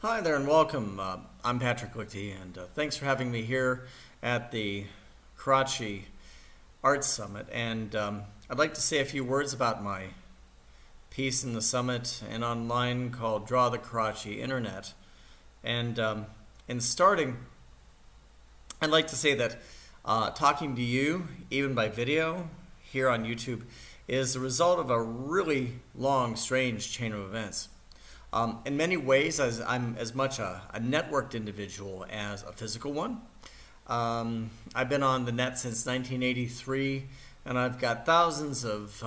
Hi there and welcome. I'm Patrick Lichty, and thanks for having me here at the Karachi Art Summit. And I'd like to say a few words about my piece in the summit and online called Draw the Karachi Internet. And in starting, I'd like to say that talking to you, even by video, here on YouTube, is the result of a really long, strange chain of events. In many ways, I'm as much a networked individual as a physical one. I've been on the net since 1983, and I've got thousands of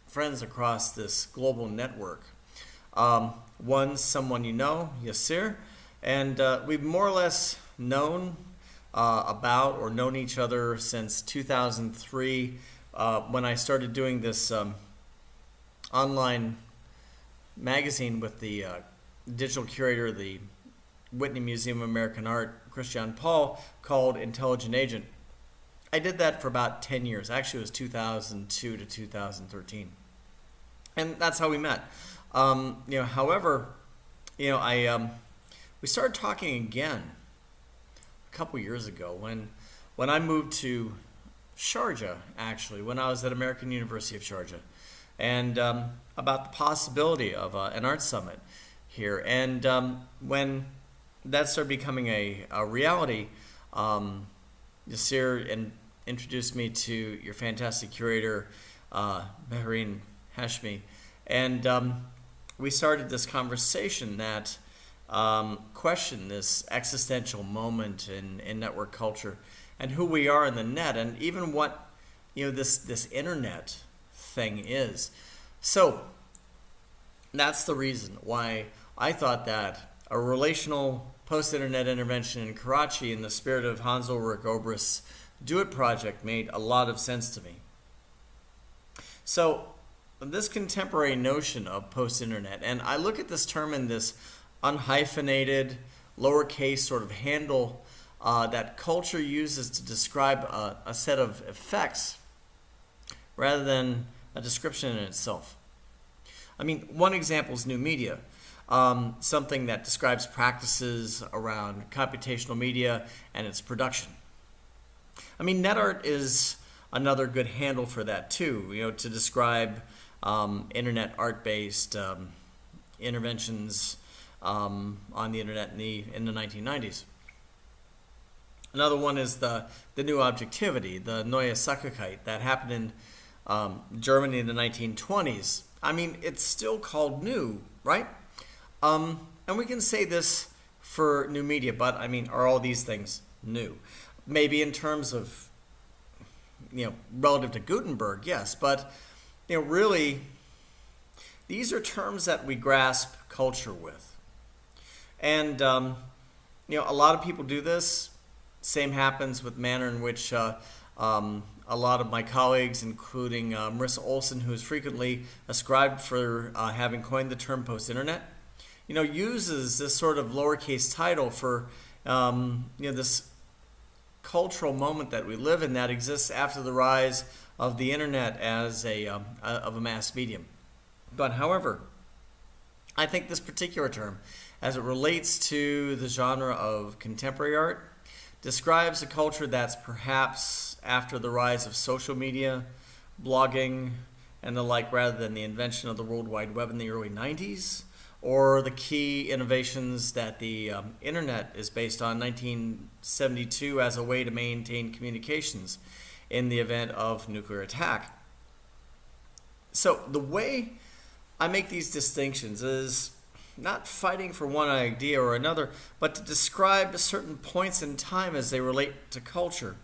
friends across this global network. One, someone you know, Yasir, and we've more or less known about or known each other since 2003 when I started doing this online magazine with the digital curator of the Whitney Museum of American Art, Christian Paul, called Intelligent Agent. I did that for about 10 years. Actually, it was 2002 to 2013. And that's how we met. However, we started talking again a couple years ago when I moved to Sharjah, actually, when I was at American University of Sharjah, and about the possibility of an art summit here. And when that started becoming a reality, Yasir introduced me to your fantastic curator, Mehreen Hashmi, and we started this conversation that questioned this existential moment in network culture and who we are in the net, and even what this internet thing is. So that's the reason why I thought that a relational post-internet intervention in Karachi in the spirit of Hans Ulrich Obrist's Do It project made a lot of sense to me. So this contemporary notion of post-internet, and I look at this term in this unhyphenated, lowercase sort of handle that culture uses to describe a set of effects rather than a description in itself. I mean, one example is new media, something that describes practices around computational media and its production. I mean, net art is another good handle for that too, to describe internet art-based interventions on the internet in the 1990s. Another one is the new objectivity, the Neue Sachlichkeit, that happened in Germany in the 1920s. I mean, it's still called new, right? And we can say this for new media, but I mean, are all these things new? Maybe in terms of, relative to Gutenberg, yes, but, really, these are terms that we grasp culture with. And, a lot of people do this. Same happens with manner in which a lot of my colleagues, including Marissa Olson, who is frequently ascribed for having coined the term post-internet, uses this sort of lowercase title for this cultural moment that we live in that exists after the rise of the internet as of a mass medium. But however, I think this particular term, as it relates to the genre of contemporary art, describes a culture that's perhaps after the rise of social media, blogging, and the like, rather than the invention of the World Wide Web in the early 90s, or the key innovations that the internet is based on 1972 as a way to maintain communications in the event of nuclear attack. So the way I make these distinctions is not fighting for one idea or another, but to describe certain points in time as they relate to culture.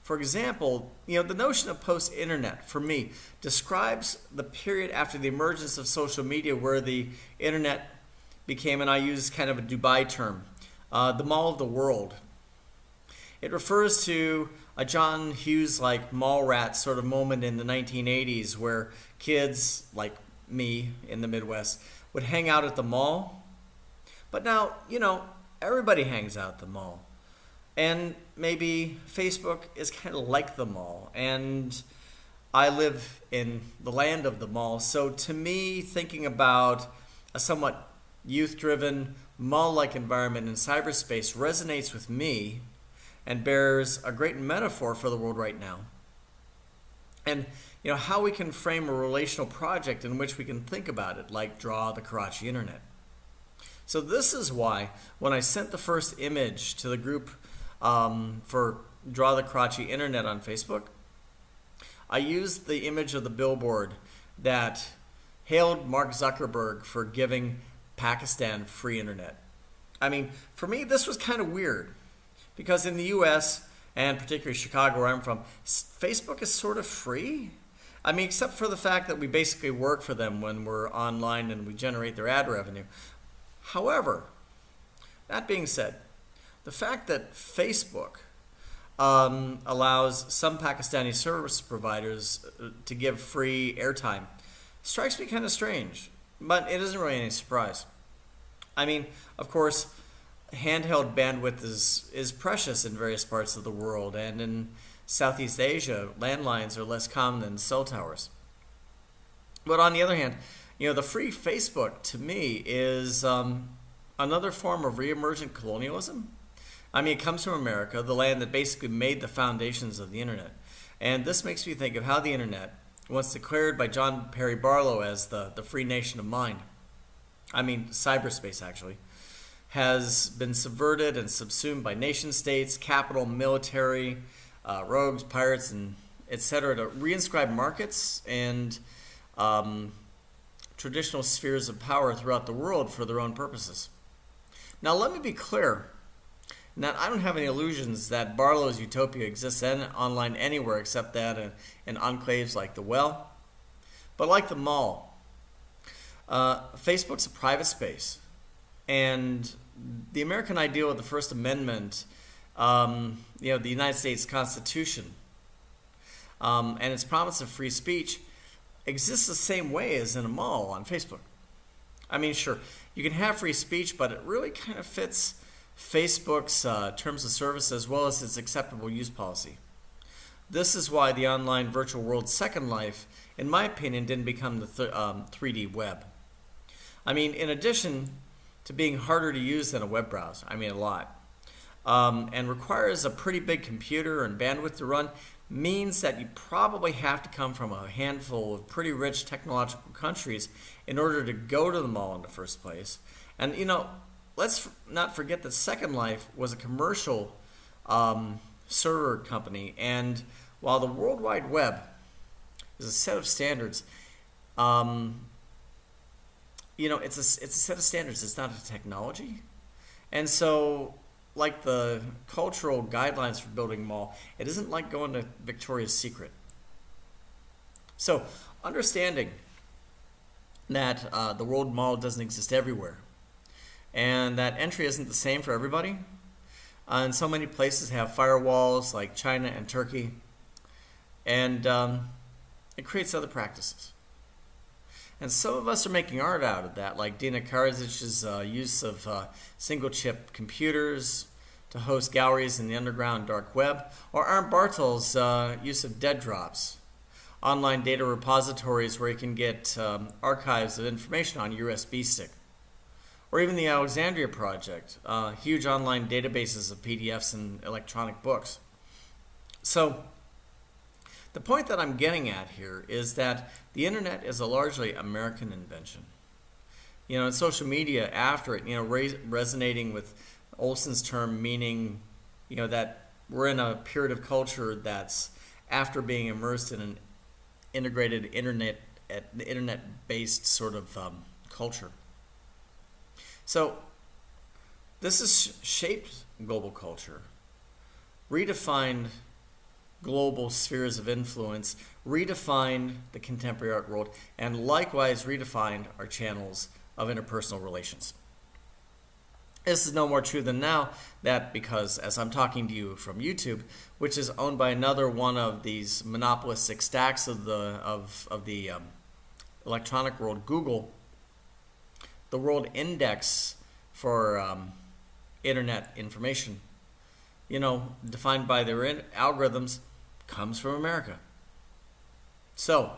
For example, the notion of post-internet, for me, describes the period after the emergence of social media where the internet became, and I use kind of a Dubai term, the mall of the world. It refers to a John Hughes-like mall rat sort of moment in the 1980s where kids, like me in the Midwest, would hang out at the mall. But now, everybody hangs out at the mall. And maybe Facebook is kind of like the mall. And I live in the land of the mall. So to me, thinking about a somewhat youth-driven, mall-like environment in cyberspace resonates with me and bears a great metaphor for the world right now. And how we can frame a relational project in which we can think about it, like draw the Karachi internet. So this is why when I sent the first image to the group for Draw the Karachi internet on Facebook, I used the image of the billboard that hailed Mark Zuckerberg for giving Pakistan free internet. I mean, for me, this was kind of weird because in the US, and particularly Chicago, where I'm from, Facebook is sort of free. I mean, except for the fact that we basically work for them when we're online and we generate their ad revenue. However, that being said, the fact that Facebook allows some Pakistani service providers to give free airtime strikes me kind of strange, but it isn't really any surprise. I mean, of course, handheld bandwidth is precious in various parts of the world, and in Southeast Asia, landlines are less common than cell towers. But on the other hand, the free Facebook to me is another form of re-emergent colonialism. I mean, it comes from America, the land that basically made the foundations of the internet. And this makes me think of how the internet, once declared by John Perry Barlow as the free nation of mind, I mean cyberspace actually, has been subverted and subsumed by nation states, capital, military, rogues, pirates, and etc. to reinscribe markets and traditional spheres of power throughout the world for their own purposes. Now let me be clear that I don't have any illusions that Barlow's utopia exists online anywhere except that in enclaves like the Well. But like the mall, Facebook's a private space. And the American ideal of the First Amendment, the United States Constitution, and its promise of free speech exists the same way as in a mall on Facebook. I mean, sure, you can have free speech, but it really kind of fits Facebook's terms of service as well as its acceptable use policy. This is why the online virtual world Second Life, in my opinion, didn't become the 3D web. I mean, in addition to being harder to use than a web browser, I mean a lot, and requires a pretty big computer and bandwidth to run, means that you probably have to come from a handful of pretty rich technological countries in order to go to the mall in the first place. And let's not forget that Second Life was a commercial server company, and while the World Wide Web is a set of standards, it's a set of standards. It's not a technology, and so like the cultural guidelines for building a mall, it isn't like going to Victoria's Secret. So understanding that the World Mall doesn't exist everywhere, and that entry isn't the same for everybody. And so many places have firewalls like China and Turkey, and it creates other practices. And some of us are making art out of that, like Dina Karazic's use of single-chip computers to host galleries in the underground dark web, or Arne Bartel's use of dead drops, online data repositories where you can get archives of information on USB stick. Or even the Alexandria Project, huge online databases of PDFs and electronic books. So the point that I'm getting at here is that the internet is a largely American invention. And social media after it, resonating with Olson's term, meaning, that we're in a period of culture that's after being immersed in an integrated internet-based sort of culture. So this has shaped global culture, redefined global spheres of influence, redefined the contemporary art world, and likewise redefined our channels of interpersonal relations. This is no more true than now that because as I'm talking to you from YouTube, which is owned by another one of these monopolistic stacks of the electronic world, Google, the world index for internet information, defined by their algorithms, comes from America. So,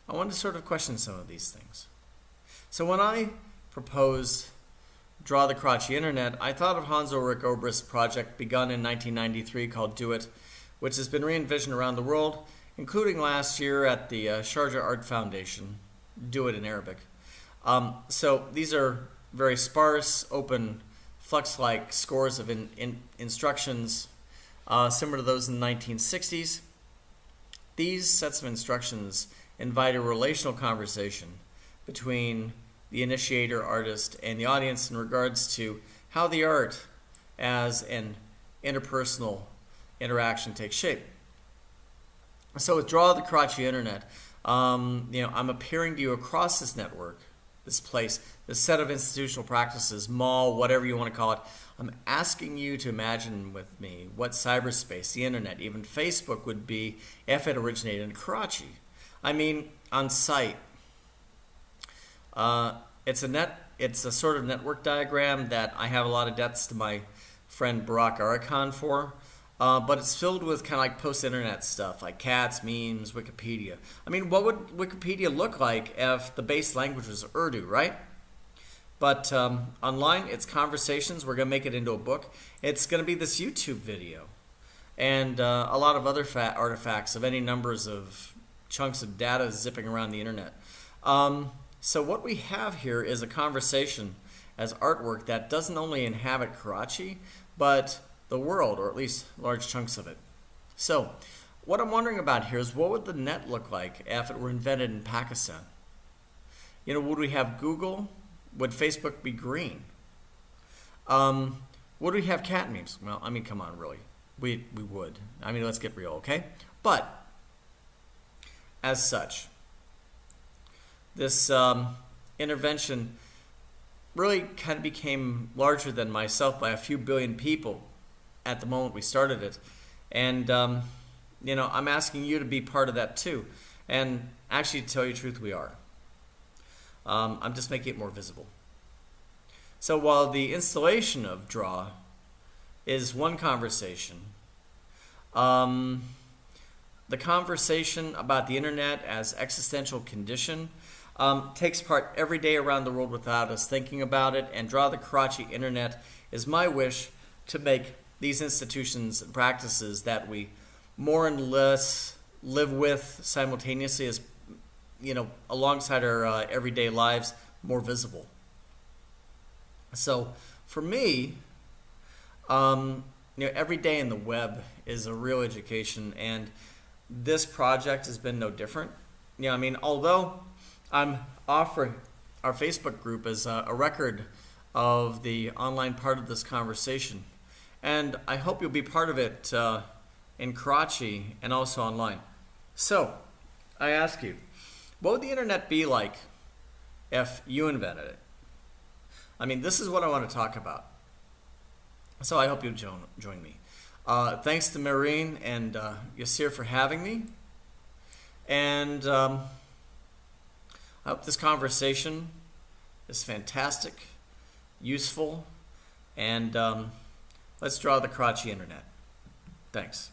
I wanted to sort of question some of these things. So when I proposed Draw the Karachi Internet, I thought of Hans Ulrich Obrist's project begun in 1993 called Do It, which has been re-envisioned around the world, including last year at the Sharjah Art Foundation, Do It in Arabic. So these are very sparse, open, flux-like scores of instructions, similar to those in the 1960s. These sets of instructions invite a relational conversation between the initiator artist and the audience in regards to how the art as an interpersonal interaction takes shape. So with Draw the Karachi Internet, I'm appearing to you across this network, this place, this set of institutional practices, mall, whatever you want to call it. I'm asking you to imagine with me what cyberspace, the internet, even Facebook would be if it originated in Karachi. I mean, on site. It's a sort of network diagram that I have a lot of debts to my friend Barak Arakan for. But it's filled with kind of like post-internet stuff, like cats, memes, Wikipedia. I mean, what would Wikipedia look like if the base language was Urdu, right? But online, it's conversations. We're going to make it into a book. It's going to be this YouTube video and a lot of other artifacts of any numbers of chunks of data zipping around the internet. So what we have here is a conversation as artwork that doesn't only inhabit Karachi, but the world, or at least large chunks of it. So what I'm wondering about here is what would the net look like if it were invented in Pakistan? Would we have Google? Would Facebook be green? Would we have cat memes? Well, I mean, come on, really. We would. I mean, let's get real, okay? But as such, this intervention really kind of became larger than myself by a few billion people at the moment we started it. And, I'm asking you to be part of that too. And actually, to tell you the truth, we are. I'm just making it more visible. So while the installation of Draw is one conversation, the conversation about the internet as existential condition takes part every day around the world without us thinking about it, and Draw the Karachi Internet is my wish to make these institutions and practices that we more and less live with simultaneously as, alongside our everyday lives, more visible. So for me, every day in the web is a real education, and this project has been no different. Although I'm offering our Facebook group as a record of the online part of this conversation, and I hope you'll be part of it in Karachi and also online. So I ask you, what would the internet be like if you invented it? This is what I want to talk about. So I hope you'll join me. Thanks to Marine and Yasir for having me. And I hope this conversation is fantastic, useful, and let's draw the Karachi Internet. Thanks.